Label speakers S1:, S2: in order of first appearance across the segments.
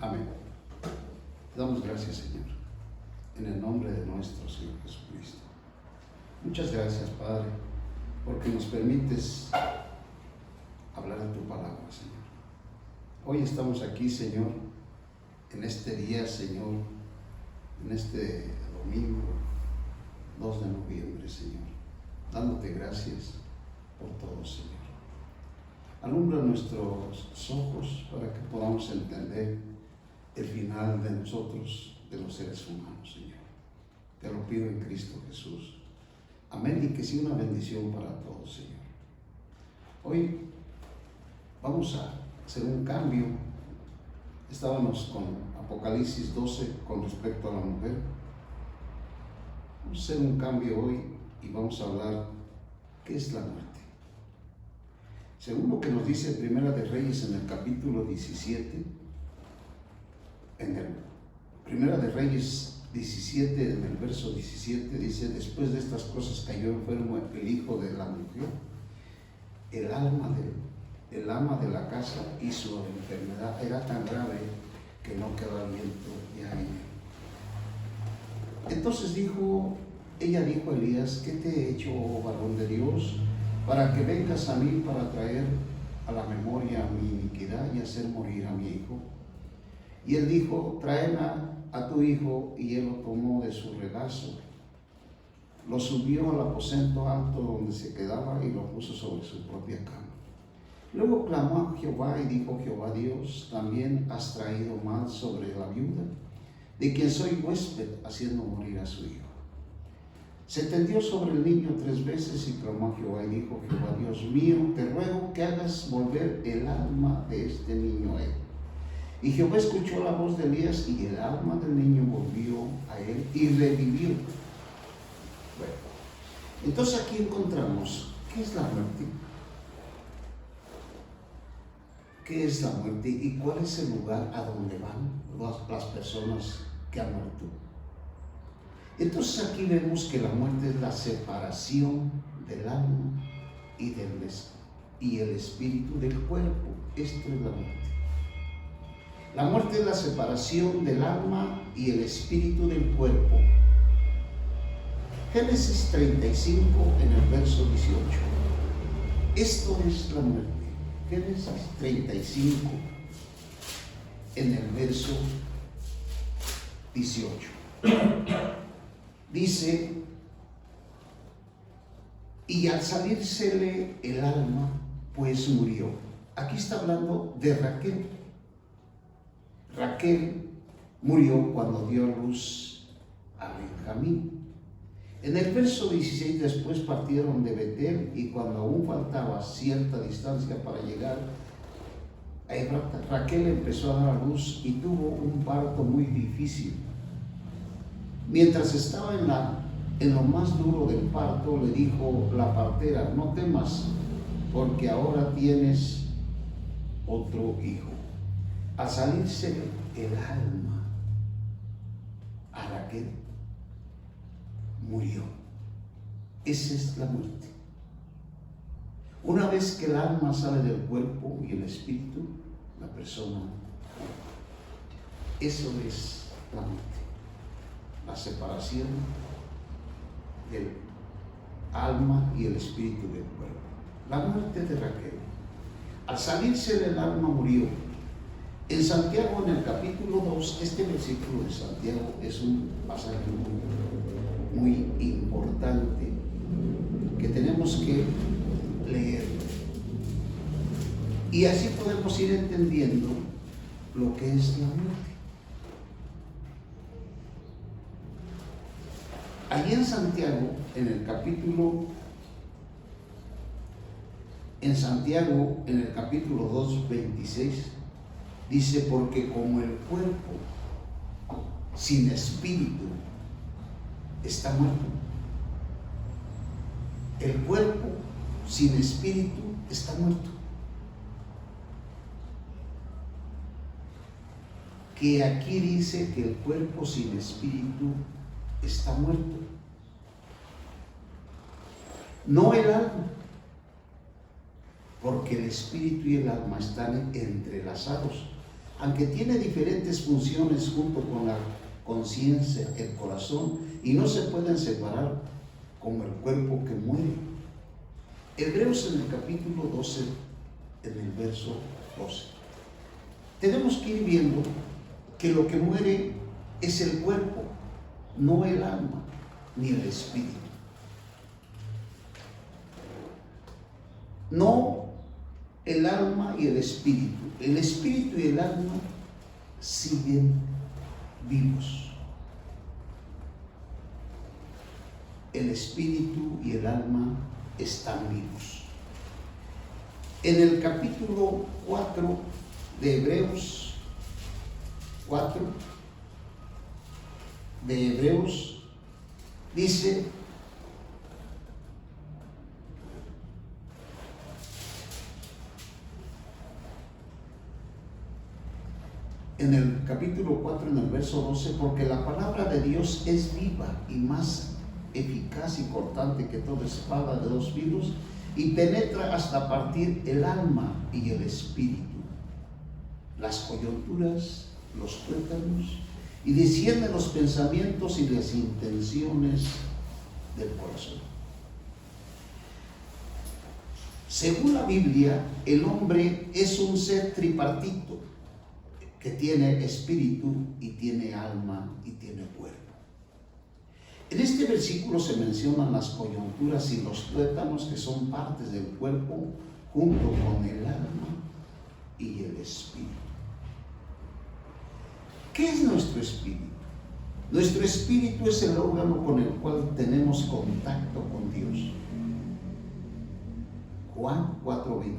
S1: Amén. Te damos gracias, Señor, en el nombre de nuestro Señor Jesucristo. Muchas gracias, Padre, porque nos permites hablar de tu palabra, Señor. Hoy estamos aquí, Señor, en este día, Señor, en este domingo 2 de noviembre, Señor, dándote gracias por todo, Señor. Alumbra nuestros ojos para que podamos entender el final de nosotros, de los seres humanos, Señor. Te lo pido en Cristo Jesús. Amén, y que sea una bendición para todos, Señor. Hoy vamos a hacer un cambio. Estábamos con Apocalipsis 12 con respecto a la mujer. Vamos a hacer un cambio hoy y vamos a hablar qué es la muerte. Según lo que nos dice Primera de Reyes en el capítulo 17, en el Primera de Reyes 17, en el verso 17, dice: después de estas cosas cayó enfermo el hijo de la mujer, el ama de la casa, y su enfermedad era tan grave que no quedó aliento ya en él. Entonces ella dijo a Elías: ¿qué te he hecho, oh varón de Dios, para que vengas a mí para traer a la memoria mi iniquidad y hacer morir a mi hijo? Y él dijo: traen a tu hijo. Y él lo tomó de su regazo, lo subió al aposento alto donde se quedaba y lo puso sobre su propia cama. Luego clamó a Jehová y dijo Jehová Dios: también has traído mal sobre la viuda, de quien soy huésped, haciendo morir a su hijo. Se tendió sobre el niño 3 veces y clamó a Jehová y dijo Jehová Dios mío: te ruego que hagas volver el alma de este niño a él. Y Jehová escuchó la voz de Elías, y el alma del niño volvió a él y revivió. Bueno, entonces aquí encontramos, ¿qué es la muerte? ¿Qué es la muerte y cuál es el lugar a donde van las personas que han muerto? Entonces aquí vemos que la muerte es la separación del alma y el espíritu del cuerpo. Esto es la muerte. La muerte es la separación del alma y el espíritu del cuerpo. Génesis 35 en el verso 18. Esto es la muerte. Génesis 35 en el verso 18. Dice: y al salírsele el alma, pues murió. Aquí está hablando de Raquel. Raquel murió cuando dio a luz a Benjamín. En el verso 16, después partieron de Betel, y cuando aún faltaba cierta distancia para llegar a Efrata, Raquel empezó a dar a luz y tuvo un parto muy difícil. Mientras estaba en lo más duro del parto, le dijo la partera: no temas, porque ahora tienes otro hijo. Al salirse el alma a Raquel, murió. Esa es la muerte. Una vez que el alma sale del cuerpo y el espíritu, la persona muere. Eso es la muerte. La separación del alma y el espíritu del cuerpo. La muerte de Raquel. Al salirse del alma, murió. En Santiago, en el capítulo 2, este versículo de Santiago es un pasaje muy importante que tenemos que leer. Y así podemos ir entendiendo lo que es la muerte. Allí en Santiago, en el capítulo 2, 26, dice: porque como el cuerpo sin espíritu está muerto, el cuerpo sin espíritu está muerto. Que aquí dice que el cuerpo sin espíritu está muerto. No el alma, porque el espíritu y el alma están entrelazados. aunque tiene diferentes funciones junto con la conciencia, el corazón, y no se pueden separar como el cuerpo que muere. Hebreos en el capítulo 12, en el verso 12. Tenemos que ir viendo que lo que muere es el cuerpo, no el alma ni el espíritu. No el alma y el espíritu. El espíritu y el alma siguen vivos. El espíritu y el alma están vivos. En el capítulo 4 de Hebreos, 4 de Hebreos, dice: en el capítulo 4, en el verso 12, porque la palabra de Dios es viva y más eficaz y cortante que toda espada de dos filos, y penetra hasta partir el alma y el espíritu, las coyunturas, los tuétanos, y discierne los pensamientos y las intenciones del corazón. Según la Biblia, el hombre es un ser tripartito, que tiene espíritu y tiene alma y tiene cuerpo. En este versículo se mencionan las coyunturas y los tuétanos, que son partes del cuerpo, junto con el alma y el espíritu. ¿Qué es nuestro espíritu? Nuestro espíritu es el órgano con el cual tenemos contacto con Dios. Juan 4:24.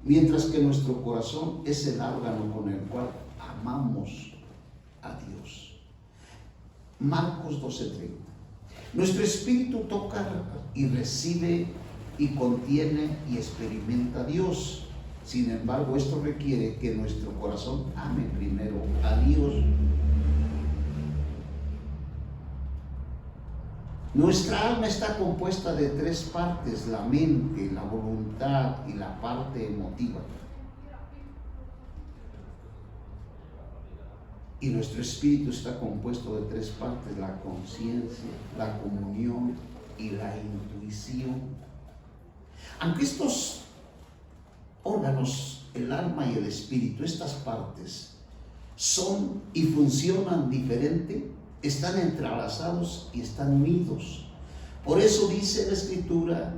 S1: Mientras que nuestro corazón es el órgano con el cual amamos a Dios. Marcos 12:30. Nuestro espíritu toca y recibe y contiene y experimenta a Dios. Sin embargo, esto requiere que nuestro corazón ame primero a Dios. Nuestra alma está compuesta de tres partes: la mente, la voluntad y la parte emotiva. Y nuestro espíritu está compuesto de tres partes: la conciencia, la comunión y la intuición. Aunque estos órganos, el alma y el espíritu, estas partes, son y funcionan diferente, están entrelazados y están unidos. Por eso dice la Escritura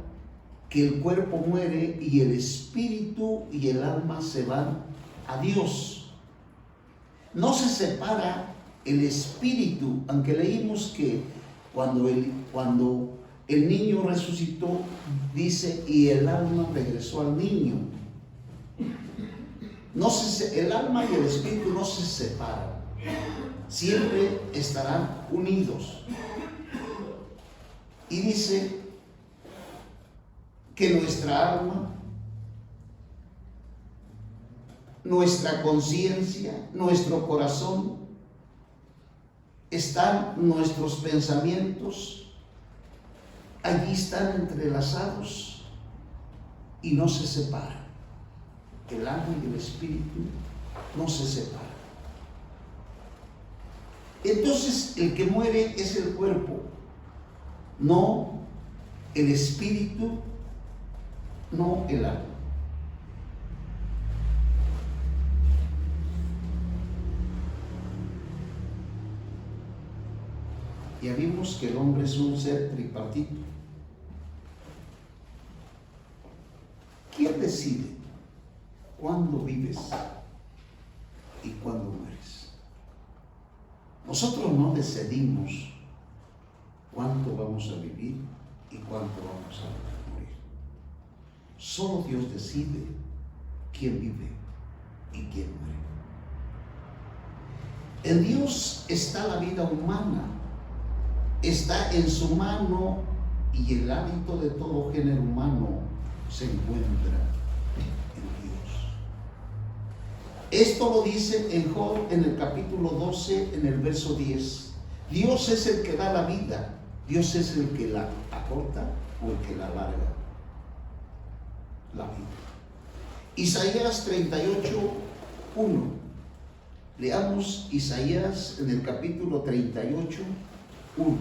S1: que el cuerpo muere y el espíritu y el alma se van a Dios. No se separa el espíritu, aunque leímos que cuando el niño resucitó, dice, y el alma regresó al niño. El alma y el espíritu no se separan, siempre estarán unidos. Y dice que nuestra alma, nuestra conciencia, nuestro corazón, están nuestros pensamientos, allí están entrelazados y no se separan. El alma y el espíritu no se separan. Entonces, el que muere es el cuerpo, no el espíritu, no el alma. Ya vimos que el hombre es un ser tripartito. ¿Quién decide cuándo vives y cuándo mueres? Nosotros no decidimos cuánto vamos a vivir y cuánto vamos a morir. Solo Dios decide quién vive y quién muere. En Dios está la vida humana, está en su mano, y el hábito de todo género humano se encuentra en Dios. Esto lo dice en Job en el capítulo 12, en el verso 10. Dios es el que da la vida, Dios es el que la acorta o el que la alarga, la vida. Isaías 38:1. Leamos Isaías en el capítulo 38, 1.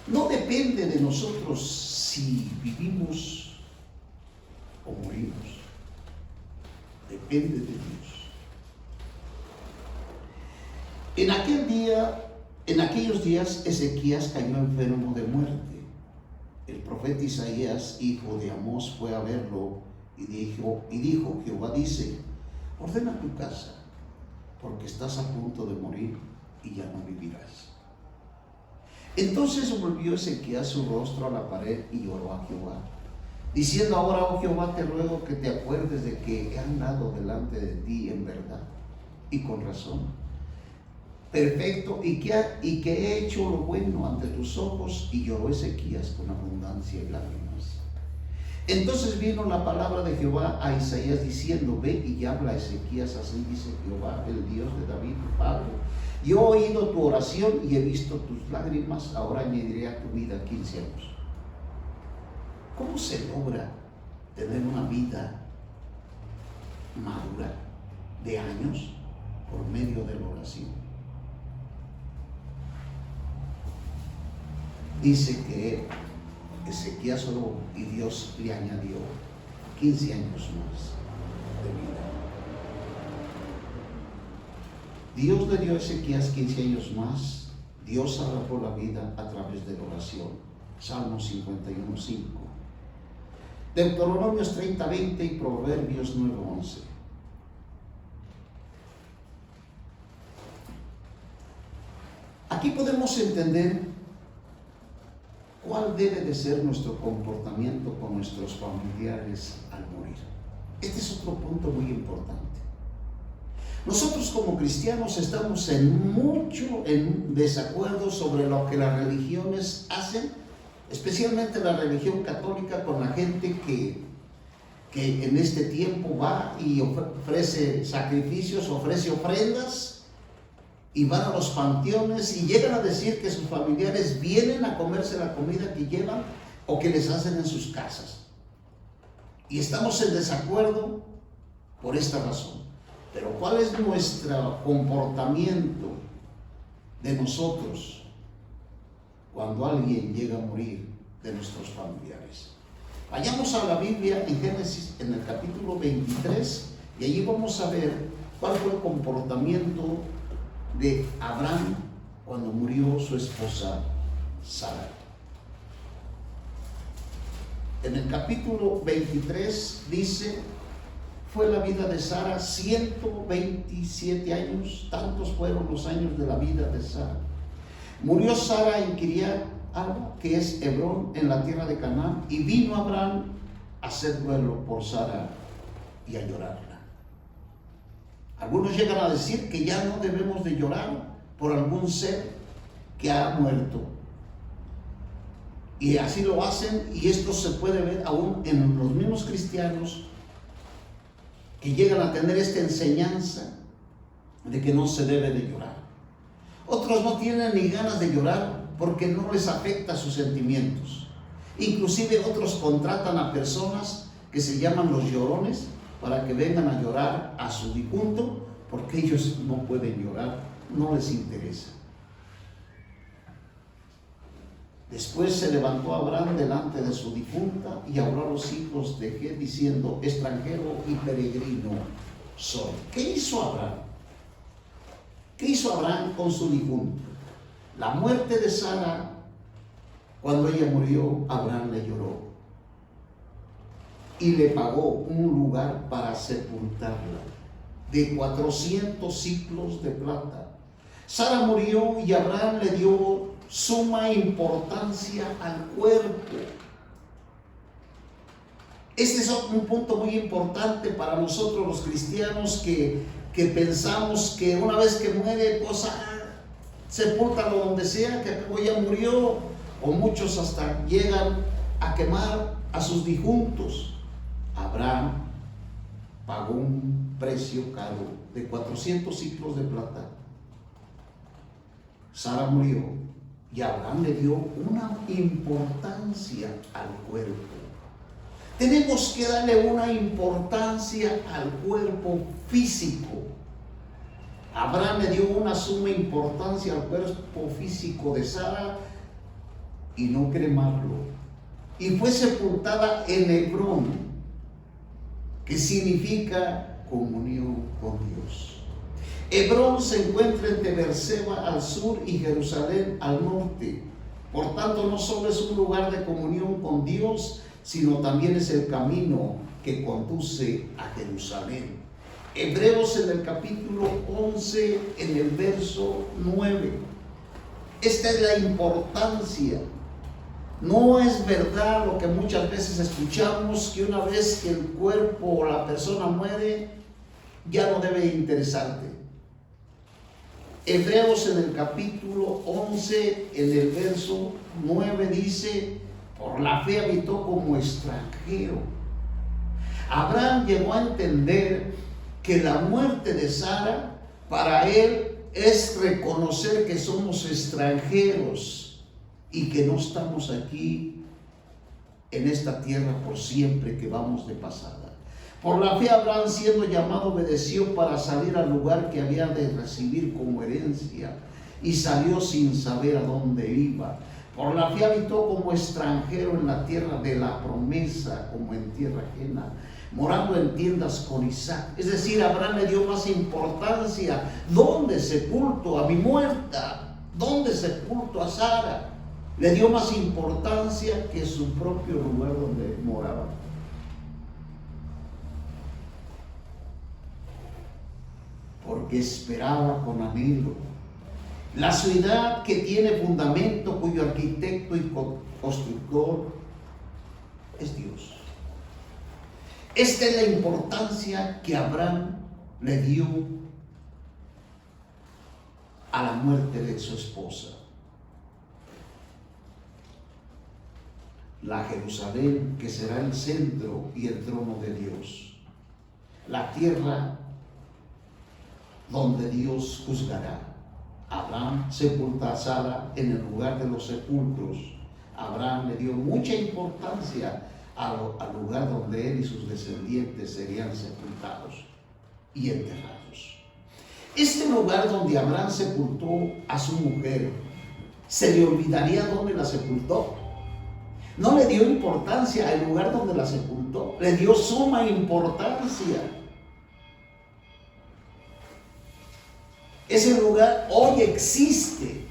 S1: No depende de nosotros si vivimos o morimos. Depende de Dios. En aquellos días, Ezequías cayó enfermo de muerte. El profeta Isaías, hijo de Amós, fue a verlo y dijo, Jehová dice, ordena tu casa, porque estás a punto de morir y ya no vivirás. Entonces volvió Ezequías su rostro a la pared y oró a Jehová, diciendo, ahora, oh Jehová, te ruego que te acuerdes de que he andado delante de ti en verdad y con razón, perfecto, y que he hecho lo bueno ante tus ojos. Y lloró Ezequías con abundancia y lágrimas. Entonces vino la palabra de Jehová a Isaías diciendo, ve y habla a Ezequías, así dice Jehová, el Dios de David tu padre. Yo he oído tu oración y he visto tus lágrimas, ahora añadiré a tu vida 15 años. ¿Cómo se logra tener una vida madura de años? Por medio de la oración. Dice que Ezequías oró y Dios le añadió 15 años más de vida. Dios le dio a Ezequías 15 años más. Dios alargó la vida a través de la oración. Salmo 51:5. Deuteronomios 30:20 y Proverbios 9:11. Aquí podemos entender cuál debe de ser nuestro comportamiento con nuestros familiares al morir. Este es otro punto muy importante. Nosotros como cristianos estamos en desacuerdo sobre lo que las religiones hacen, especialmente la religión católica, con la gente que en este tiempo va y ofrece sacrificios, ofrece ofrendas, y van a los panteones y llegan a decir que sus familiares vienen a comerse la comida que llevan o que les hacen en sus casas. Y estamos en desacuerdo por esta razón. Pero ¿cuál es nuestro comportamiento de nosotros cuando alguien llega a morir de nuestros familiares? Vayamos a la Biblia en Génesis, en el capítulo 23, y allí vamos a ver cuál fue el comportamiento de Abraham cuando murió su esposa Sara. En el capítulo 23 dice, fue la vida de Sara 127 años, tantos fueron los años de la vida de Sara. Murió Sara en Kiriat Arba, que es Hebrón, en la tierra de Canaán, y vino Abraham a hacer duelo por Sara y a llorarla. Algunos llegan a decir que ya no debemos de llorar por algún ser que ha muerto. Y así lo hacen, y esto se puede ver aún en los mismos cristianos que llegan a tener esta enseñanza de que no se debe de llorar. Otros no tienen ni ganas de llorar porque no les afecta sus sentimientos. Inclusive otros contratan a personas que se llaman los llorones para que vengan a llorar a su difunto, porque ellos no pueden llorar, no les interesa. Después se levantó Abraham delante de su difunta y habló a los hijos de Het diciendo, extranjero y peregrino soy. ¿Qué hizo Abraham? ¿Qué hizo Abraham con su difunto? La muerte de Sara, cuando ella murió, Abraham le lloró y le pagó un lugar para sepultarla de 400 siclos de plata. Sara murió y Abraham le dio suma importancia al cuerpo. Este es un punto muy importante para nosotros los cristianos que pensamos que una vez que muere, pues sepúltalo donde sea, que ya murió, o muchos hasta llegan a quemar a sus difuntos. Abraham pagó un precio caro de 400 ciclos de plata. Sara murió y Abraham le dio una importancia al cuerpo. Tenemos que darle una importancia al cuerpo físico. Abraham le dio una suma importancia al cuerpo físico de Sara y no cremarlo. Y fue sepultada en Hebrón, que significa comunión con Dios. Hebrón se encuentra entre Beerseba al sur y Jerusalén al norte. Por tanto, no solo es un lugar de comunión con Dios, sino también es el camino que conduce a Jerusalén. Hebreos en el capítulo 11, en el verso 9. Esta es la importancia. No es verdad lo que muchas veces escuchamos, que una vez que el cuerpo o la persona muere, ya no debe interesarte. Hebreos en el capítulo 11, en el verso 9 dice: por la fe habitó como extranjero. Abraham llegó a entender que la muerte de Sara para él es reconocer que somos extranjeros y que no estamos aquí en esta tierra por siempre, que vamos de pasada. Por la fe Abraham, siendo llamado, obedeció para salir al lugar que había de recibir como herencia, y salió sin saber a dónde iba. Por la fe habitó como extranjero en la tierra de la promesa, como en tierra ajena, morando en tiendas con Isaac. Es decir, Abraham le dio más importancia: ¿dónde sepulto a mi muerta? ¿Dónde sepulto a Sara? Le dio más importancia que su propio lugar donde moraba. Porque esperaba con anhelo la ciudad que tiene fundamento, cuyo arquitecto y constructor es Dios. Esta es la importancia que Abraham le dio a la muerte de su esposa. La Jerusalén, que será el centro y el trono de Dios. La tierra donde Dios juzgará. Abraham sepulta a Sara en el lugar de los sepulcros. Abraham le dio mucha importancia al lugar donde él y sus descendientes serían sepultados y enterrados. Este lugar donde Abraham sepultó a su mujer, ¿se le olvidaría dónde la sepultó? No le dio importancia al lugar donde la sepultó, le dio suma importancia. Ese lugar hoy existe.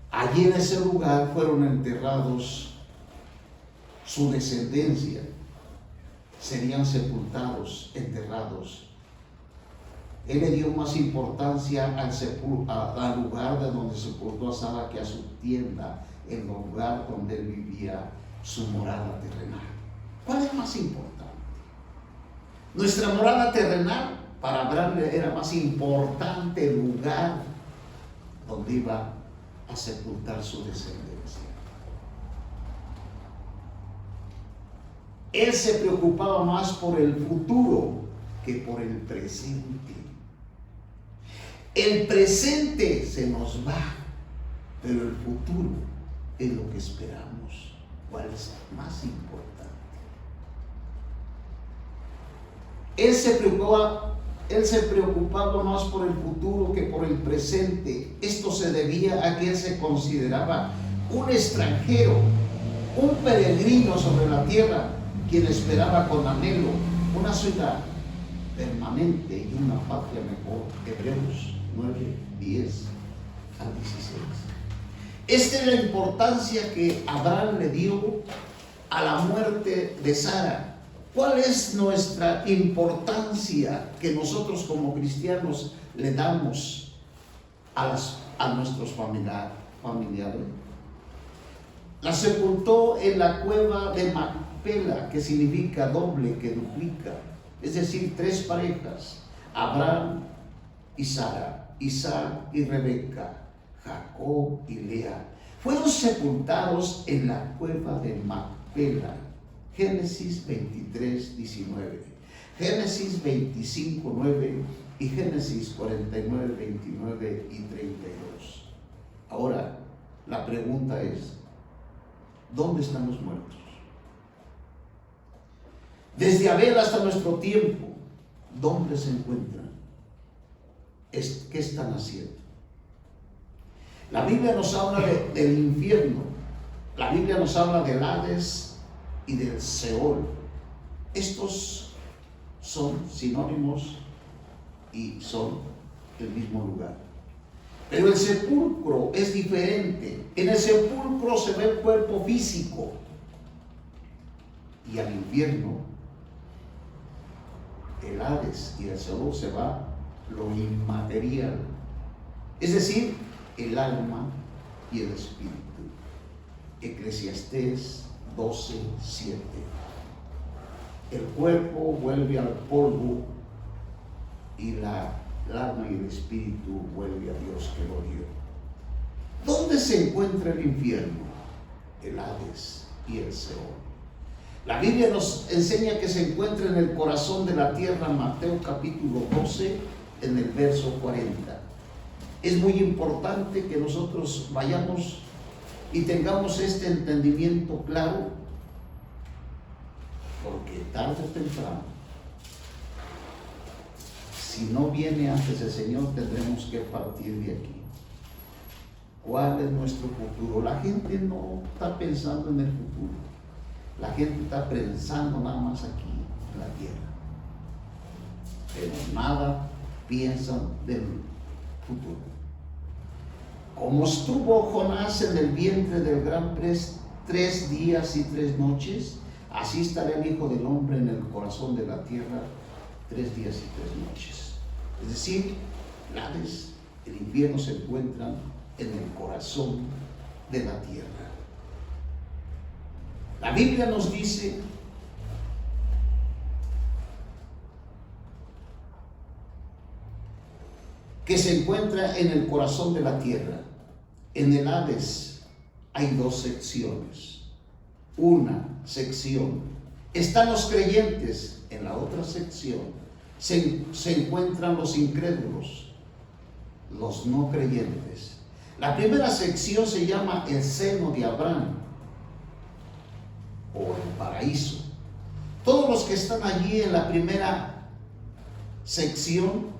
S1: Allí en ese lugar fueron enterrados su descendencia. Serían sepultados, enterrados. Él le dio más importancia al lugar de donde sepultó a Sara que a su tienda, el lugar donde él vivía, su morada terrenal. ¿Cuál es más importante? Nuestra morada terrenal, para Abraham era más importante el lugar donde iba a sepultar su descendencia. Él se preocupaba más por el futuro que por el presente. El presente se nos va, pero el futuro es lo que esperamos. ¿Cuál es más importante? Él se preocupaba más por el futuro que por el presente. Esto se debía a que él se consideraba un extranjero, un peregrino sobre la tierra, quien esperaba con anhelo una ciudad permanente y una patria mejor. Hebreos 9, 10 al 16. Esta es la importancia que Abraham le dio a la muerte de Sara. ¿Cuál es nuestra importancia que nosotros como cristianos le damos a nuestros familiares? La sepultó en la cueva de Macpela, que significa doble, que duplica. Es decir, tres parejas: Abraham y Sara, Isaac y Rebeca, Jacob y Lea. Fueron sepultados en la cueva de Macpela. Génesis 23, 19, Génesis 25, 9 y Génesis 49, 29 y 32. Ahora, la pregunta es: ¿dónde están los muertos? Desde Abel hasta nuestro tiempo, ¿Dónde se encuentran? ¿Qué están haciendo? La Biblia nos habla del infierno. La Biblia nos habla del Hades y del Seol. Estos son sinónimos y son el mismo lugar. Pero el sepulcro es diferente. En el sepulcro se ve el cuerpo físico. Y al infierno, el Hades y el Seol, se va lo inmaterial. Es decir, el alma y el espíritu. Eclesiastés 12:7. El cuerpo vuelve al polvo y el alma y el espíritu vuelve a Dios que lo dio. ¿Dónde se encuentra el infierno? El Hades y el Seol. La Biblia nos enseña que se encuentra en el corazón de la tierra, Mateo capítulo 12, en el verso 40. Es muy importante que nosotros vayamos y tengamos este entendimiento claro, porque tarde o temprano, si no viene antes el Señor, tendremos que partir de aquí. ¿Cuál es nuestro futuro? La gente no está pensando en el futuro. La gente está pensando nada más aquí, en la tierra. Pero nada piensan del futuro. Como estuvo Jonás en el vientre del gran pez 3 días y 3 noches, así estará el Hijo del Hombre en el corazón de la tierra 3 días y 3 noches. Es decir, el Hades, el infierno se encuentran en el corazón de la tierra. La Biblia nos dice que se encuentra en el corazón de la tierra. En el Hades hay 2 secciones. Una sección están los creyentes, en la otra sección se encuentran los incrédulos, los no creyentes. La primera sección se llama el seno de Abraham o el paraíso. Todos los que están allí en la primera sección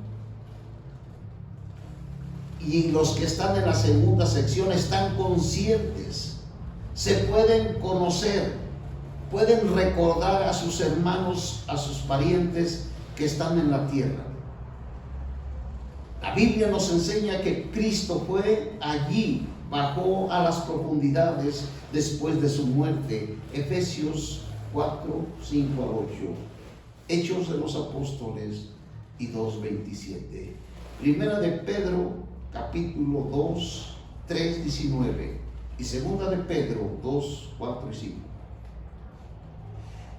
S1: y los que están en la segunda sección están conscientes, se pueden conocer, pueden recordar a sus hermanos, a sus parientes que están en la tierra. La Biblia nos enseña que Cristo fue allí, bajó a las profundidades después de su muerte. Efesios 4, 5 al 8. Hechos de los Apóstoles y 2:27. Primera de Pedro, capítulo 2, 3, 19. Y segunda de Pedro 2, 4 y 5.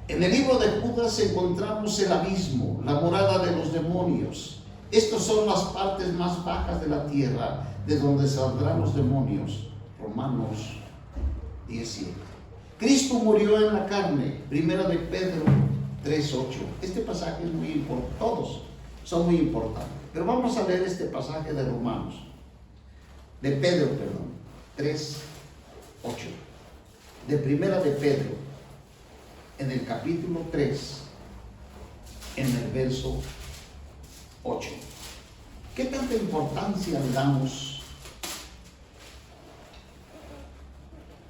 S1: En el libro de Judas encontramos el abismo, la morada de los demonios. Estas son las partes más bajas de la tierra, de donde saldrán los demonios. Romanos 17. Cristo murió en la carne. Primera de Pedro 3:8. Este pasaje es muy importante. Todos son muy importantes. Pero vamos a leer este pasaje de Romanos. De Pedro, 3:8. De Primera de Pedro, en el capítulo 3, en el verso 8. ¿Qué tanta importancia le damos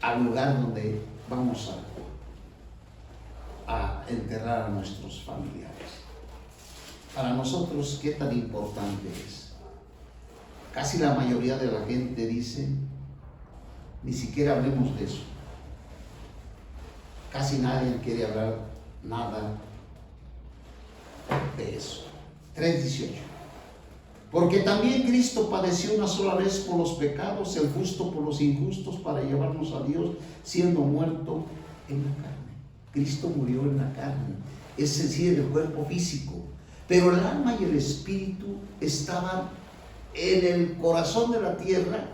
S1: al lugar donde vamos a enterrar a nuestros familiares? Para nosotros, ¿qué tan importante es? Casi la mayoría de la gente dice, ni siquiera hablemos de eso. Casi nadie quiere hablar nada de eso. 3:18. Porque también Cristo padeció una sola vez por los pecados, el justo por los injustos, para llevarnos a Dios, siendo muerto en la carne. Cristo murió en la carne, es decir, el cuerpo físico. Pero el alma y el espíritu estaban en el corazón de la tierra,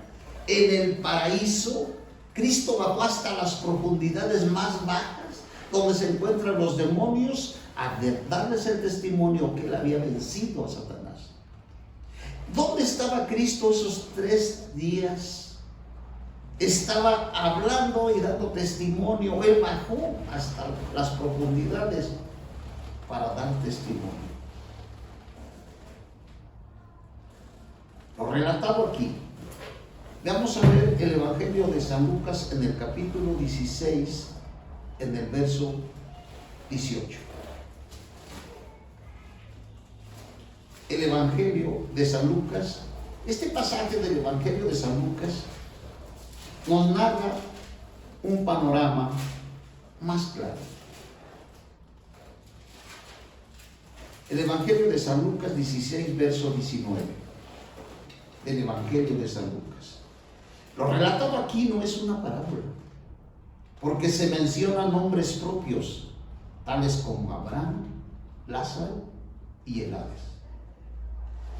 S1: en el paraíso. Cristo bajó hasta las profundidades más bajas, donde se encuentran los demonios, a darles el testimonio que él había vencido a Satanás. ¿Dónde estaba Cristo esos 3 días? Estaba hablando y dando testimonio. Él bajó hasta las profundidades para dar testimonio. Lo relatado aquí. Vamos a ver el Evangelio de San Lucas en el capítulo 16, en el verso 18. El Evangelio de San Lucas, este pasaje del Evangelio de San Lucas nos narra un panorama más claro. El Evangelio de San Lucas 16, verso 19. Del Evangelio de San Lucas. Lo relatado aquí no es una parábola, porque se mencionan nombres propios, tales como Abraham, Lázaro y el Hades.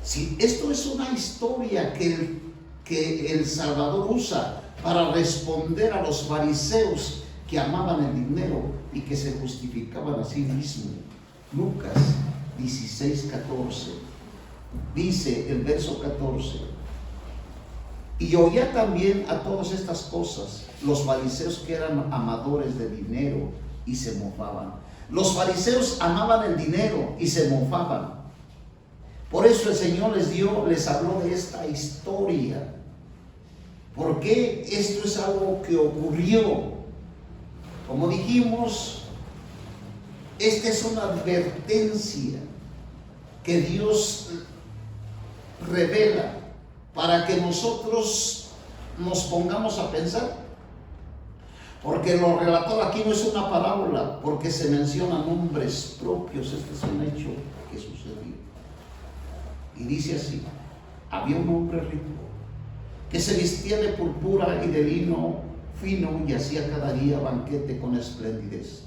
S1: Si esto es una historia que el Salvador usa para responder a los fariseos que amaban el dinero y que se justificaban a sí mismos. Lucas 16, 14. Dice el verso 14: y oía también a todas estas cosas los fariseos que eran amadores de dinero y se mofaban. Los fariseos amaban el dinero y se mofaban. Por eso el Señor les habló de esta historia. Porque esto es algo que ocurrió. Como dijimos, esta es una advertencia que Dios revela para que nosotros nos pongamos a pensar. Porque lo relatado aquí no es una parábola, porque se mencionan nombres propios. Este es un hecho que sucedió. Y dice así: había un hombre rico que se vestía de púrpura y de lino fino y hacía cada día banquete con esplendidez.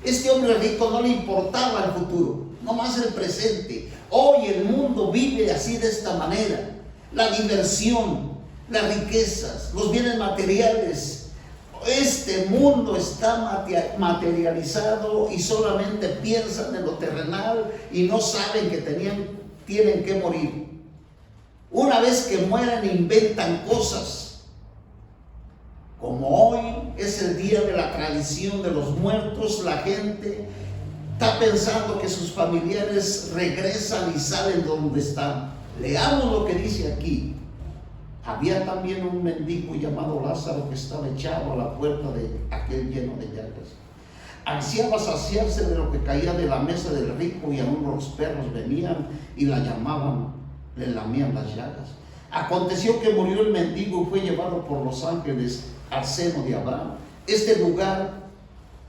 S1: Este hombre rico no le importaba el futuro, nomás el presente. Hoy el mundo vive así, de esta manera. La diversión, las riquezas, los bienes materiales. Este mundo está materializado y solamente piensan en lo terrenal y no saben que tienen que morir. Una vez que mueran, inventan cosas. Como hoy es el día de la tradición de los muertos, la gente está pensando que sus familiares regresan y saben dónde están. Leamos lo que dice aquí. Había también un mendigo llamado Lázaro que estaba echado a la puerta de aquel lleno de llagas. Ansiaba saciarse de lo que caía de la mesa del rico, y aún los perros venían y la llamaban, le lamían las llagas. Aconteció que murió el mendigo y fue llevado por los ángeles al seno de Abraham. Este lugar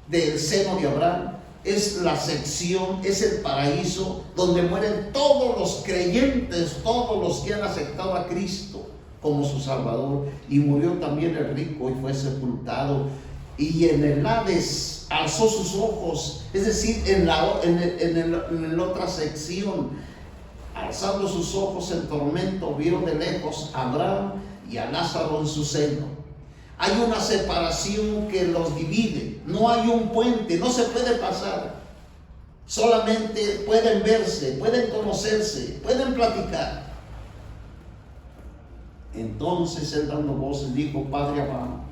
S1: del seno de Abraham es la sección, es el paraíso donde mueren todos los creyentes, todos los que han aceptado a Cristo como su Salvador. Y murió también el rico y fue sepultado. Y en el Hades alzó sus ojos, es decir, en la otra sección, alzando sus ojos en tormento, vio de lejos a Abraham y a Lázaro en su seno. Hay una separación que los divide, no hay un puente, no se puede pasar. Solamente pueden verse, pueden conocerse, pueden platicar. Entonces él, dando voces, dijo: Padre Abraham,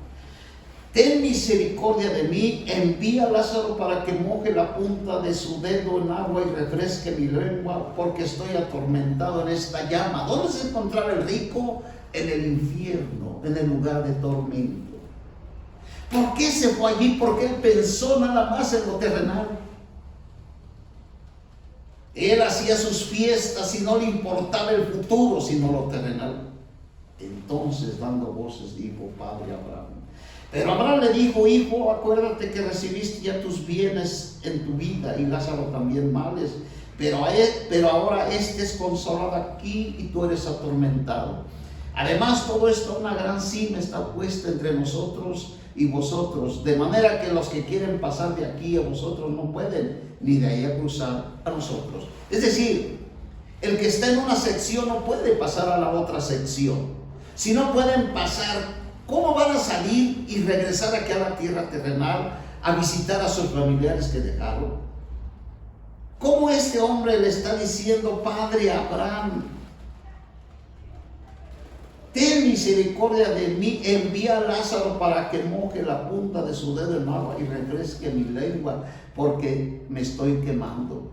S1: ten misericordia de mí, envía a Lázaro para que moje la punta de su dedo en agua y refresque mi lengua, porque estoy atormentado en esta llama. ¿Dónde se encontraba el rico? En el infierno, en el lugar de tormento. ¿Por qué se fue allí? Porque él pensó nada más en lo terrenal. Él hacía sus fiestas y no le importaba el futuro, sino lo terrenal. Entonces, dando voces, dijo: Padre Abraham. Pero Abraham le dijo: Hijo, acuérdate que recibiste ya tus bienes en tu vida, y Lázaro también males, pero ahora este es consolado aquí y tú eres atormentado. Además, todo esto, una gran cima está puesta entre nosotros y vosotros, de manera que los que quieren pasar de aquí a vosotros no pueden, ni de ahí a cruzar a nosotros. Es decir, el que está en una sección no puede pasar a la otra sección. Si no pueden pasar, ¿cómo van a salir y regresar aquí a la tierra terrenal a visitar a sus familiares que dejaron? ¿Cómo este hombre le está diciendo: Padre Abraham, ten misericordia de mí, envía a Lázaro para que moje la punta de su dedo en agua y refresque mi lengua, porque me estoy quemando?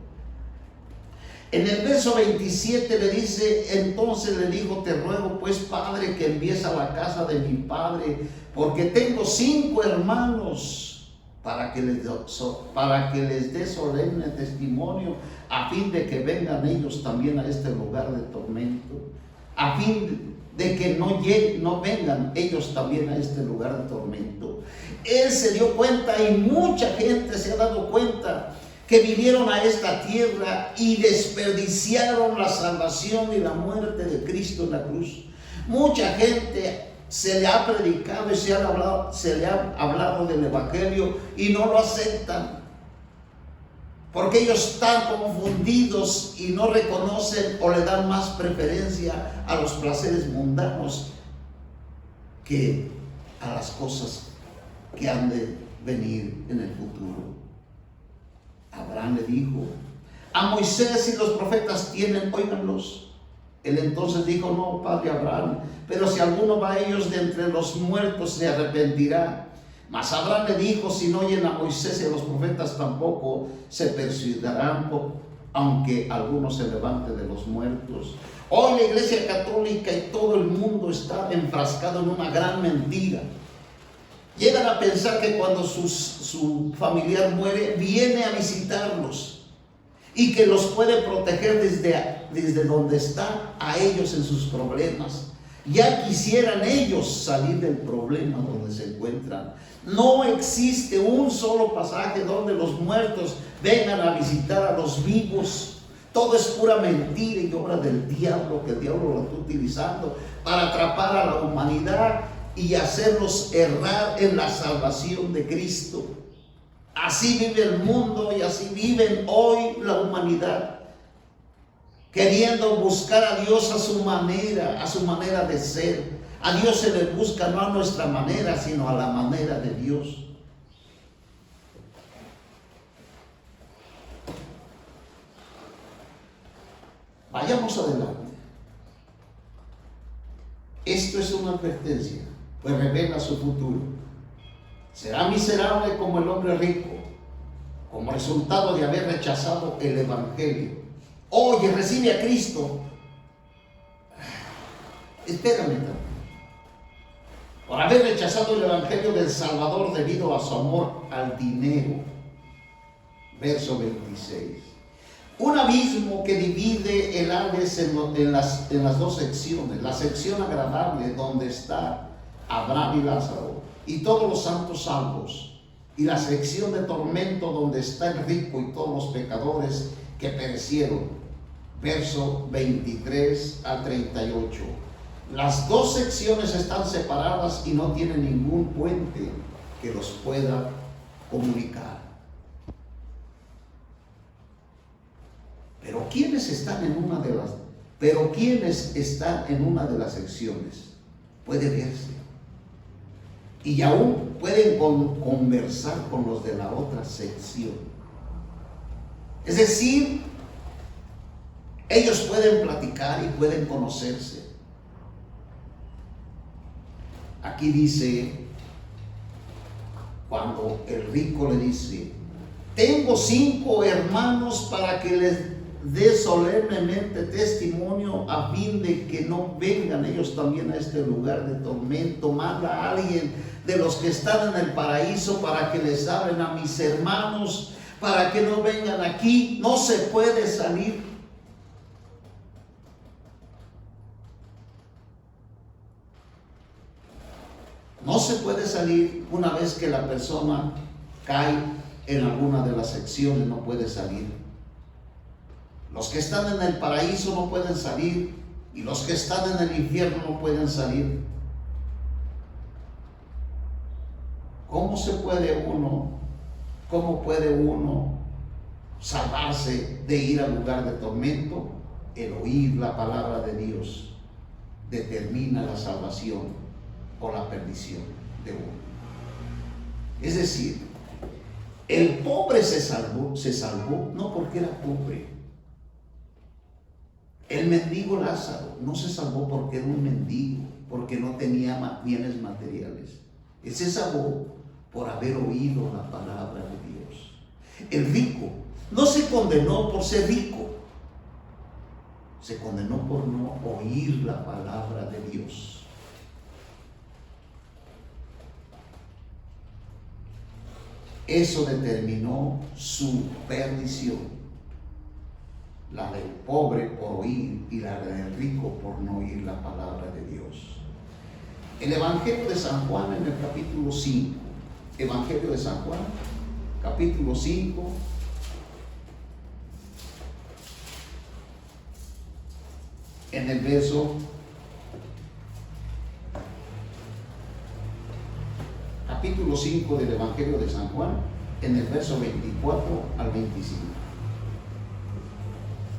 S1: En el verso 27 le dice, entonces le dijo, te ruego pues, Padre, que envíes a la casa de mi padre, porque tengo 5 hermanos, para que les dé solemne testimonio, a fin de que vengan ellos también a este lugar de tormento, a fin de que no vengan ellos también a este lugar de tormento. Él se dio cuenta, y mucha gente se ha dado cuenta, que vinieron a esta tierra y desperdiciaron la salvación y la muerte de Cristo en la cruz. Mucha gente se le ha predicado y se le ha hablado del evangelio y no lo aceptan, porque ellos están confundidos y no reconocen o le dan más preferencia a los placeres mundanos que a las cosas que han de venir en el futuro. Abraham le dijo, a Moisés y los profetas tienen, óiganlos. Él entonces dijo, no, padre Abraham, pero si alguno va a ellos de entre los muertos se arrepentirá. Mas Abraham le dijo, si no oyen a Moisés y a los profetas tampoco se persuadirán, aunque alguno se levante de los muertos. Hoy la Iglesia Católica y todo el mundo está enfrascado en una gran mentira. Llegan a pensar que cuando su familiar muere, viene a visitarlos y que los puede proteger desde donde está a ellos en sus problemas. Ya quisieran ellos salir del problema donde se encuentran. No existe un solo pasaje donde los muertos vengan a visitar a los vivos. Todo es pura mentira y obra del diablo, que el diablo lo está utilizando para atrapar a la humanidad y hacerlos errar en la salvación de Cristo. Así vive el mundo y así viven hoy la humanidad, queriendo buscar a Dios a su manera de ser. A Dios se le busca no a nuestra manera, sino a la manera de Dios. Vayamos adelante. Esto es una advertencia, pues revela su futuro. Será miserable como el hombre rico, como resultado de haber rechazado el evangelio. Oye, recibe a Cristo. Espérame tantito. Por haber rechazado el evangelio del Salvador debido a su amor al dinero. Verso 26. Un abismo que divide el Hades en las dos secciones. La sección agradable, donde está Abraham y Lázaro y todos los santos salvos, y la sección de tormento, donde está el rico y todos los pecadores que perecieron. Verso 23 al 38. Las dos secciones están separadas y no tienen ningún puente que los pueda comunicar. Pero ¿quiénes están en una de las secciones? Puede verse. Y aún pueden conversar con los de la otra sección. Es decir, ellos pueden platicar y pueden conocerse. Aquí dice, cuando el rico le dice, tengo 5 hermanos para que les dé solemnemente testimonio, a fin de que no vengan ellos también a este lugar de tormento. Manda a alguien de los que están en el paraíso para que les hablen a mis hermanos, para que no vengan aquí. No se puede salir. No se puede salir una vez que la persona cae en alguna de las secciones, no puede salir. Los que están en el paraíso no pueden salir, y los que están en el infierno no pueden salir. ¿Cómo puede uno salvarse de ir al lugar de tormento? El oír la palabra de Dios determina la salvación o la perdición de uno. Es decir, el pobre se salvó no porque era pobre. El mendigo Lázaro no se salvó porque era un mendigo, porque no tenía bienes materiales. Él se salvó por haber oído la palabra de Dios. El rico no se condenó por ser rico, se condenó por no oír la palabra de Dios. Eso determinó su perdición. La del pobre por oír y la del rico por no oír la palabra de Dios. El Evangelio de San Juan en el capítulo 5. Evangelio de San Juan, capítulo 5. En el verso capítulo 5 del Evangelio de San Juan, en el verso 24 al 25.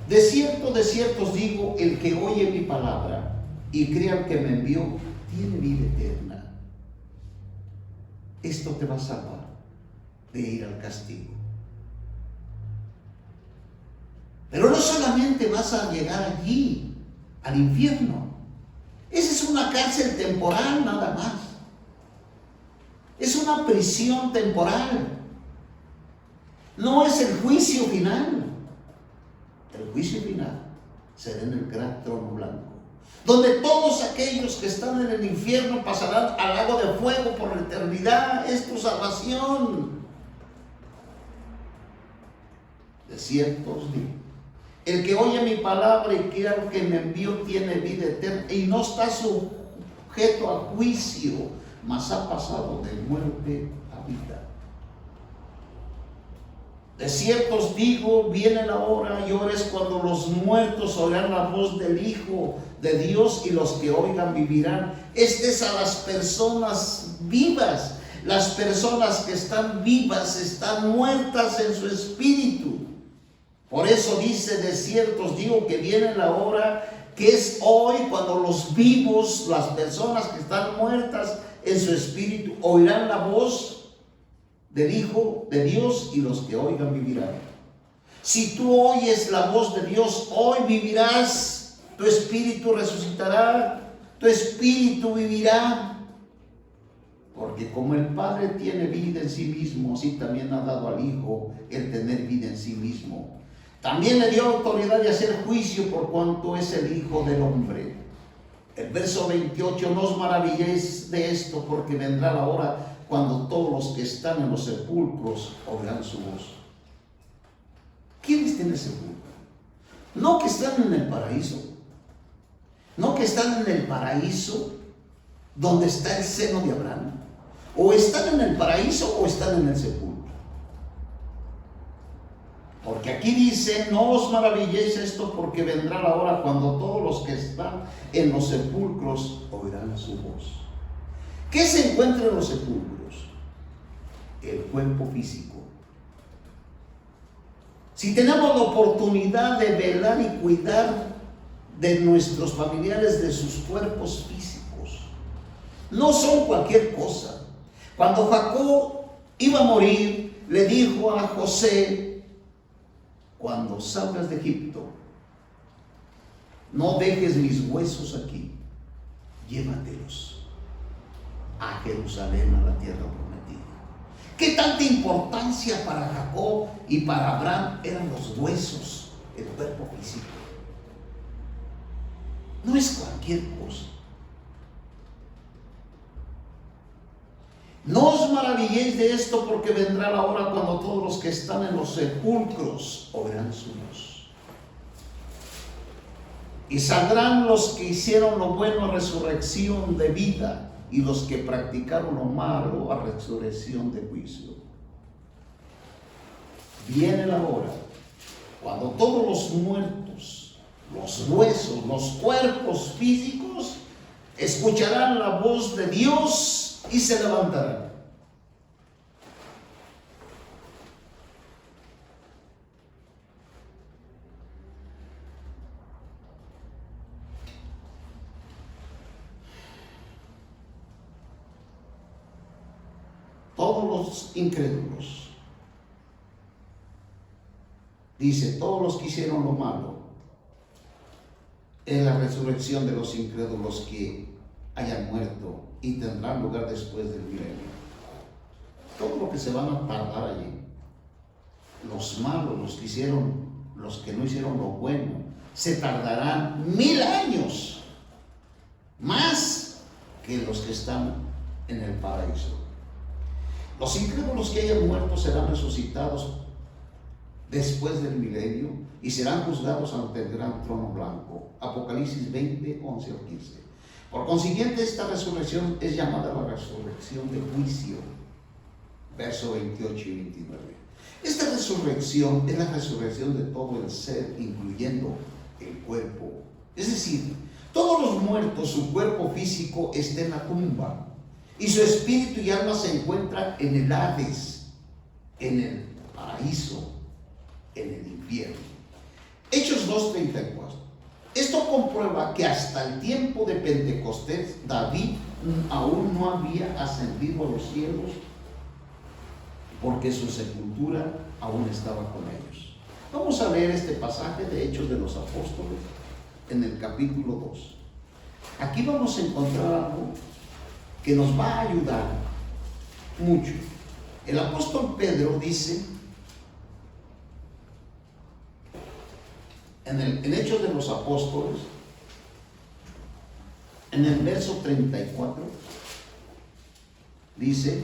S1: De cierto os digo, el que oye mi palabra y crea al que me envió, tiene vida eterna. Esto te va a salvar de ir al castigo. Pero no solamente vas a llegar allí, al infierno. Esa es una cárcel temporal nada más. Es una prisión temporal. No es el juicio final. El juicio final será en el gran trono blanco, donde todos aquellos que están en el infierno pasarán al lago de fuego por la eternidad. Es tu salvación. De cierto os digo, el que oye mi palabra y crea al que me envió tiene vida eterna y no está sujeto a juicio, mas ha pasado de muerte a vida. De cierto os digo, viene la hora y hora es cuando los muertos oirán la voz del Hijo de Dios y los que oigan vivirán. Este es a las personas vivas. Las personas que están vivas están muertas en su espíritu. Por eso dice, de cierto os digo que viene la hora, que es hoy, cuando los vivos, las personas que están muertas en su espíritu, oirán la voz del Hijo de Dios y los que oigan vivirán. Si tú oyes la voz de Dios, hoy vivirás, tu espíritu resucitará, tu espíritu vivirá. Porque como el Padre tiene vida en sí mismo, así también ha dado al Hijo el tener vida en sí mismo. También le dio autoridad de hacer juicio por cuanto es el Hijo del Hombre. El verso 28, no os maravilléis de esto, porque vendrá la hora cuando todos los que están en los sepulcros oirán su voz. ¿Quiénes están en el sepulcro? No que están en el paraíso. No que están en el paraíso donde está el seno de Abraham. O están en el paraíso o están en el sepulcro. Porque aquí dice, no os maravilléis esto, porque vendrá la hora cuando todos los que están en los sepulcros oirán su voz. ¿Qué se encuentra en los sepulcros? El cuerpo físico. Si tenemos la oportunidad de velar y cuidar de nuestros familiares, de sus cuerpos físicos, no son cualquier cosa. Cuando Jacob iba a morir, le dijo a José, cuando salgas de Egipto, no dejes mis huesos aquí, llévatelos a Jerusalén, a la tierra prometida. ¿Qué tanta importancia para Jacob y para Abraham eran los huesos, el cuerpo físico? No es cualquier cosa. No os maravilléis de esto, porque vendrá la hora cuando todos los que están en los sepulcros oirán su voz. Y saldrán los que hicieron lo bueno a resurrección de vida, y los que practicaron lo malo a resurrección de juicio. Viene la hora cuando todos los muertos, los huesos, los cuerpos físicos, escucharán la voz de Dios y se levantarán. Todos los incrédulos, dice, todos los que hicieron lo malo, es la resurrección de los incrédulos que hayan muerto y tendrán lugar después del milenio. Todo lo que se van a tardar allí, los malos, los que no hicieron lo bueno, se tardarán 1000 años más que los que están en el paraíso. Los incrédulos que hayan muerto serán resucitados después del milenio y serán juzgados ante el gran trono blanco. Apocalipsis 20, 11 al 15. Por consiguiente, esta resurrección es llamada la resurrección de juicio. Verso 28 y 29. Esta resurrección es la resurrección de todo el ser, incluyendo el cuerpo. Es decir, todos los muertos, su cuerpo físico está en la tumba y su espíritu y alma se encuentran en el Hades, en el paraíso, en el infierno. Hechos 2:34. Esto comprueba que hasta el tiempo de Pentecostés David aún no había ascendido a los cielos, porque su sepultura aún estaba con ellos. Vamos a leer este pasaje de Hechos de los Apóstoles en el capítulo 2. Aquí vamos a encontrar algo que nos va a ayudar mucho. El apóstol Pedro dice en Hechos de los Apóstoles, en el verso 34, dice: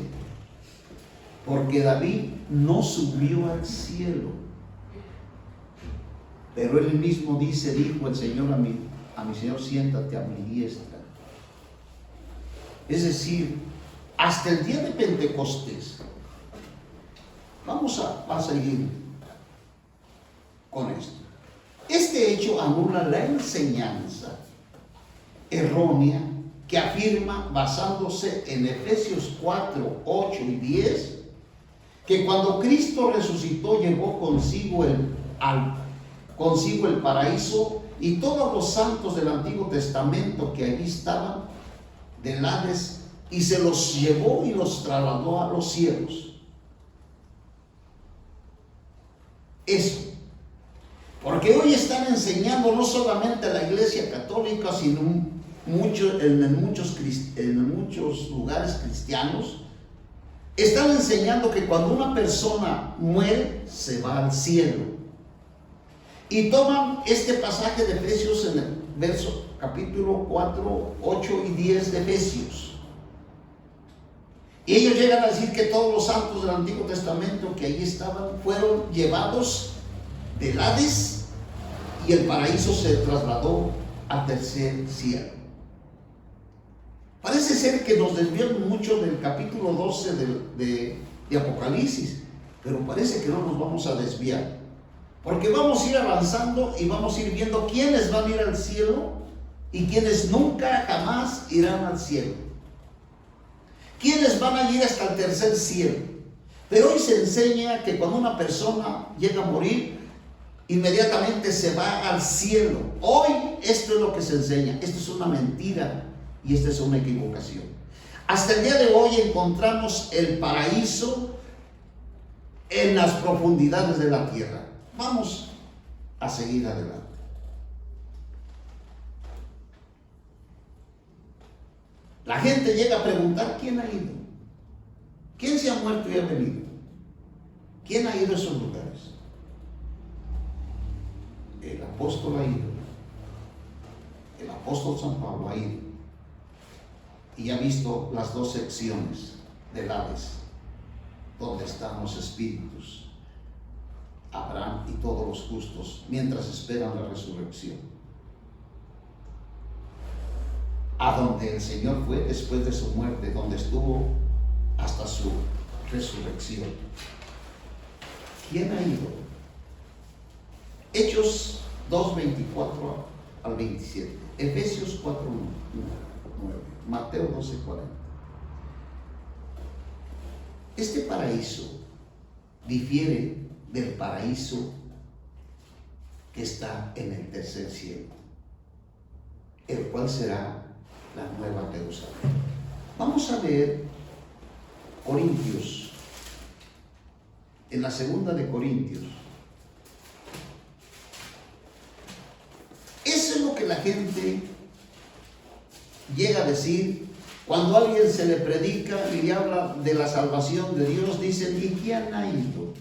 S1: porque David no subió al cielo, pero él mismo dice, dijo el Señor a mi Señor, siéntate a mi diestra. Es decir, hasta el día de Pentecostés. Vamos a seguir con esto. Este hecho anula la enseñanza errónea que afirma, basándose en Efesios 4, 8 y 10, que cuando Cristo resucitó llevó consigo el paraíso y todos los santos del Antiguo Testamento que allí estaban del Hades, y se los llevó y los trasladó a los cielos. Eso. Porque hoy están enseñando no solamente a la Iglesia Católica, sino en muchos lugares cristianos, están enseñando que cuando una persona muere, se va al cielo. Y toman este pasaje de Efesios en el verso capítulo 4, 8 y 10 de Efesios. Y ellos llegan a decir que todos los santos del Antiguo Testamento que allí estaban fueron llevados del Hades y el paraíso se trasladó al tercer cielo. Parece ser que nos desviamos mucho del capítulo 12 de Apocalipsis, pero parece que no nos vamos a desviar, porque vamos a ir avanzando y vamos a ir viendo quiénes van a ir al cielo y quiénes nunca jamás irán al cielo, quiénes van a ir hasta el tercer cielo. Pero hoy se enseña que cuando una persona llega a morir, inmediatamente se va al cielo. Hoy esto es lo que se enseña. Esto es una mentira y esta es una equivocación. Hasta el día de hoy encontramos el paraíso en las profundidades de la tierra. Vamos a seguir adelante. La gente llega a preguntar: ¿quién ha ido? ¿Quién se ha muerto y ha venido? ¿Quién ha ido a esos lugares? El apóstol ha ido. El apóstol San Pablo ha ido. Y ha visto las dos secciones del Hades, donde están los espíritus, Abraham y todos los justos, mientras esperan la resurrección. A donde el Señor fue después de su muerte, donde estuvo hasta su resurrección. ¿Quién ha ido? Hechos 2, 24 al 27, Efesios 4, 9, Mateo 12, 40. Este paraíso difiere del paraíso que está en el tercer cielo, el cual será la nueva Jerusalén. Vamos a leer Corintios, en la segunda de Corintios. Eso es lo que la gente llega a decir cuando a alguien se le predica y le habla de la salvación de Dios. Dicen: ¿y quién ha ido?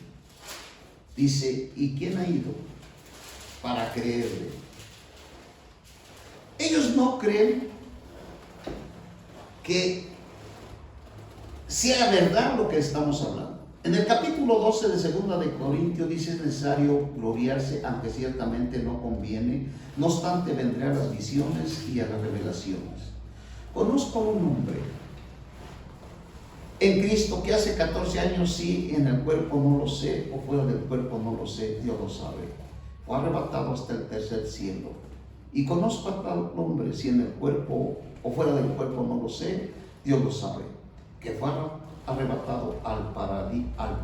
S1: Dice: ¿y quién ha ido para creerle? muchos no creen que sea verdad lo que estamos hablando. En el capítulo 12 de 2 de Corintios dice: es necesario gloriarse, aunque ciertamente no conviene, no obstante vendré a las visiones y a las revelaciones. Conozco a un hombre en Cristo que hace 14 años, sí, en el cuerpo no lo sé, o fuera del cuerpo no lo sé, Dios lo sabe, fue arrebatado hasta el tercer cielo. Y conozco a tal hombre, si en el cuerpo o fuera del cuerpo no lo sé, Dios lo sabe, que fue arrebatado al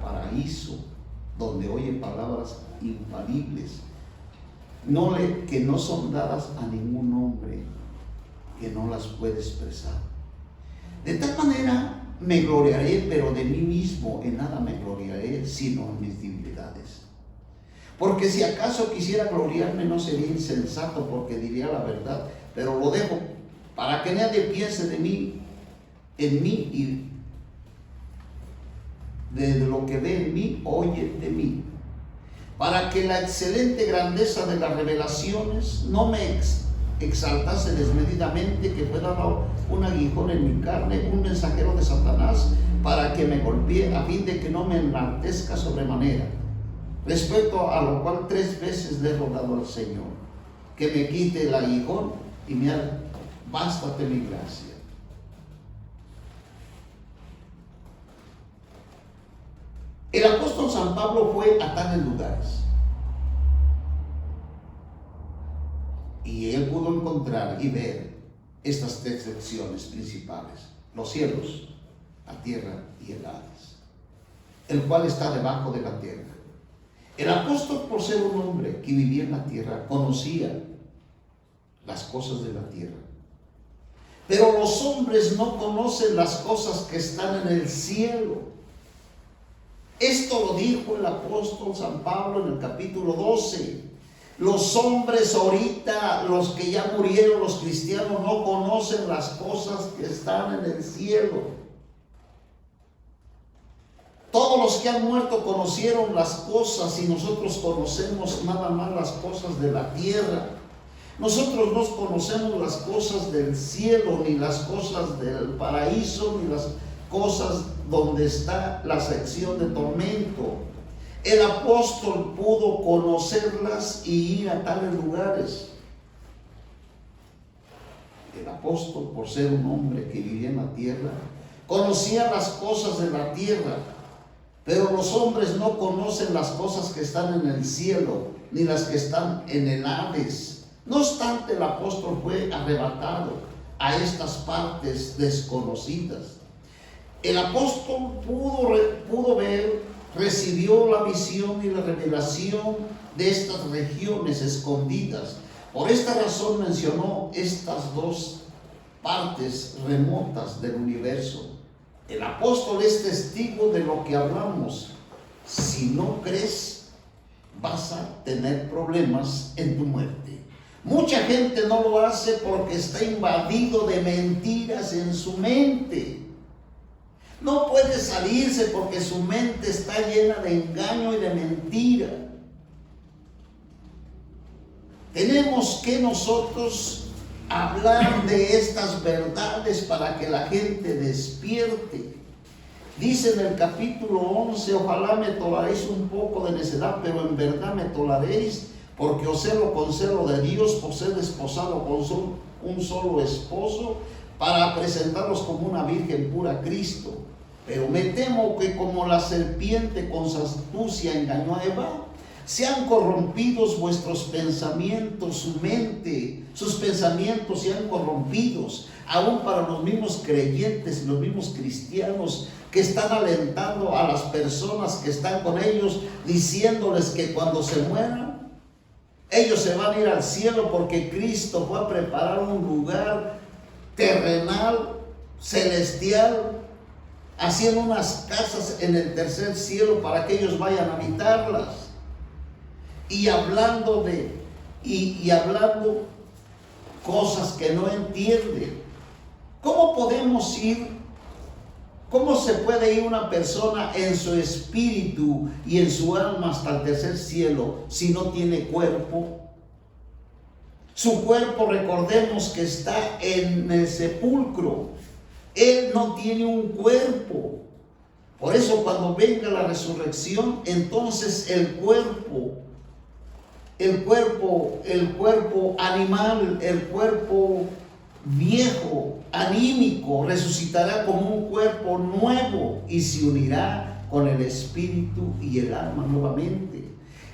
S1: paraíso, donde oye palabras infalibles, que no son dadas a ningún hombre, que no las puede expresar. De tal manera me gloriaré, pero de mí mismo en nada me gloriaré, sino en mis debilidades. Porque si acaso quisiera gloriarme, no sería insensato, porque diría la verdad, pero lo dejo para que nadie piense de mí, en mí, y de lo que ve en mí, oye de mí. Para que la excelente grandeza de las revelaciones no me exaltase desmedidamente, que fuera un aguijón en mi carne, un mensajero de Satanás, para que me golpee, a fin de que no me enaltezca sobremanera. Respecto a lo cual 3 veces le he rogado al Señor que me quite el aguijón, y me ha: bástate mi gracia. El apóstol San Pablo fue a tales lugares y él pudo encontrar y ver estas 3 lecciones principales: los cielos, la tierra y el Hades, el cual está debajo de la tierra. El apóstol, por ser un hombre que vivía en la tierra, conocía las cosas de la tierra. Pero los hombres no conocen las cosas que están en el cielo. Esto lo dijo el apóstol San Pablo en el capítulo 12. Los hombres ahorita, los que ya murieron, los cristianos, no conocen las cosas que están en el cielo. Todos los que han muerto conocieron las cosas, y nosotros conocemos nada más las cosas de la tierra. Nosotros no conocemos las cosas del cielo, ni las cosas del paraíso, ni las cosas donde está la sección de tormento. El apóstol pudo conocerlas y ir a tales lugares. El apóstol, por ser un hombre que vivía en la tierra, conocía las cosas de la tierra. Pero los hombres no conocen las cosas que están en el cielo, ni las que están en el Hades. No obstante, el apóstol fue arrebatado a estas partes desconocidas. El apóstol pudo ver, recibió la visión y la revelación de estas regiones escondidas. Por esta razón mencionó estas 2 partes remotas del universo. El apóstol es testigo de lo que hablamos. Si no crees, vas a tener problemas en tu muerte. Mucha gente no lo hace porque está invadido de mentiras en su mente. No puede salirse porque su mente está llena de engaño y de mentira. Tenemos que nosotros hablar de estas verdades para que la gente despierte. Dice en el capítulo 11: ojalá me toleraréis un poco de necedad, pero en verdad me toleraréis, porque os celo con celo de Dios, por ser desposado con un solo esposo, para presentaros como una virgen pura a Cristo. Pero me temo que como la serpiente con su astucia engañó a Eva, sean corrompidos vuestros pensamientos, su mente, sus pensamientos sean corrompidos, aún para los mismos creyentes y los mismos cristianos que están alentando a las personas que están con ellos, diciéndoles que cuando se mueran, ellos se van a ir al cielo porque Cristo fue a preparar un lugar terrenal, celestial, haciendo unas casas en el tercer cielo para que ellos vayan a habitarlas. Y hablando hablando cosas que no entienden. ¿Cómo podemos ir? ¿Cómo se puede ir una persona en su espíritu y en su alma hasta el tercer cielo si no tiene cuerpo? Su cuerpo, recordemos que está en el sepulcro. Él no tiene un cuerpo. Por eso cuando venga la resurrección, entonces el cuerpo animal, el cuerpo viejo, anímico, resucitará como un cuerpo nuevo y se unirá con el espíritu y el alma nuevamente.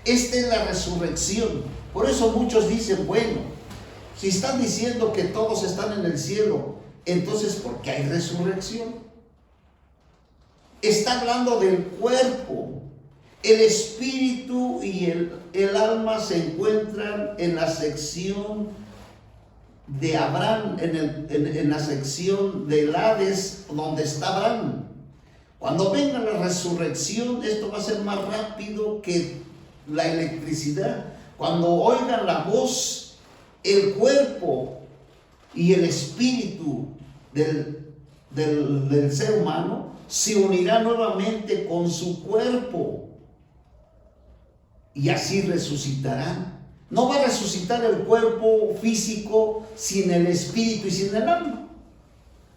S1: Esta es la resurrección. Por eso muchos dicen, bueno, si están diciendo que todos están en el cielo, entonces ¿por qué hay resurrección? Está hablando del cuerpo. El espíritu y el alma se encuentran en la sección de Abraham, en la sección del Hades, donde está Abraham. Cuando venga la resurrección, esto va a ser más rápido que la electricidad. Cuando oigan la voz, el cuerpo y el espíritu del ser humano se unirá nuevamente con su cuerpo y así resucitarán. No va a resucitar el cuerpo físico sin el espíritu y sin el alma,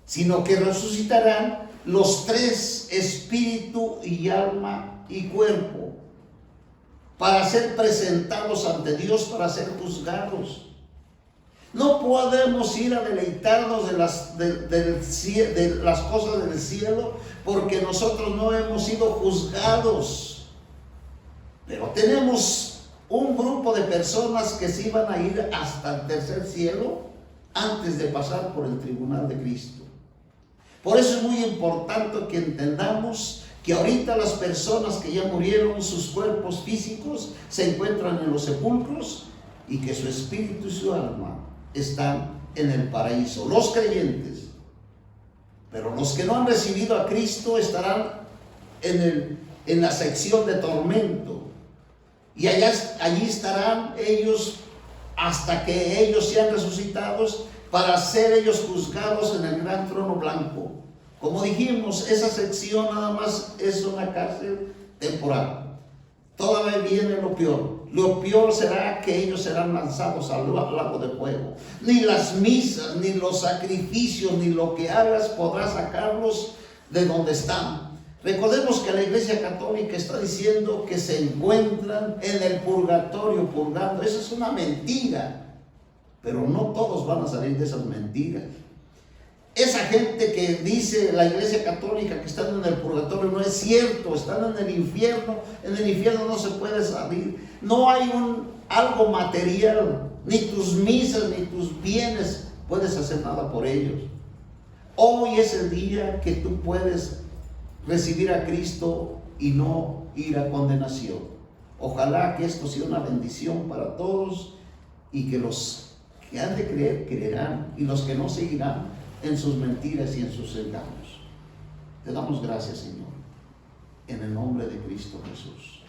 S1: sino que resucitarán los tres, espíritu y alma y cuerpo, para ser presentados ante Dios, para ser juzgados. No podemos ir a deleitarnos de las cosas del cielo, porque nosotros no hemos sido juzgados. Pero tenemos un grupo de personas que se iban a ir hasta el tercer cielo antes de pasar por el tribunal de Cristo. Por eso es muy importante que entendamos que ahorita las personas que ya murieron, sus cuerpos físicos se encuentran en los sepulcros y que su espíritu y su alma están en el paraíso, los creyentes. Pero los que no han recibido a Cristo estarán en la sección de tormento. Y allí estarán ellos hasta que ellos sean resucitados, para ser ellos juzgados en el gran trono blanco. Como dijimos, esa sección nada más es una cárcel temporal. Todavía viene lo peor. Lo peor será que ellos serán lanzados al lago de fuego. Ni las misas, ni los sacrificios, ni lo que hagas podrá sacarlos de donde están. Recordemos que la Iglesia Católica está diciendo que se encuentran en el purgatorio purgando. Eso es una mentira. Pero no todos van a salir de esas mentiras. Esa gente que dice la Iglesia Católica que están en el purgatorio no es cierto, están en el infierno. En el infierno no se puede salir. No hay algo material, ni tus misas, ni tus bienes puedes hacer nada por ellos. Hoy es el día que tú puedes recibir a Cristo y no ir a condenación. Ojalá que esto sea una bendición para todos y que los que han de creer, creerán, y los que no seguirán en sus mentiras y en sus engaños. Te damos gracias, Señor, en el nombre de Cristo Jesús.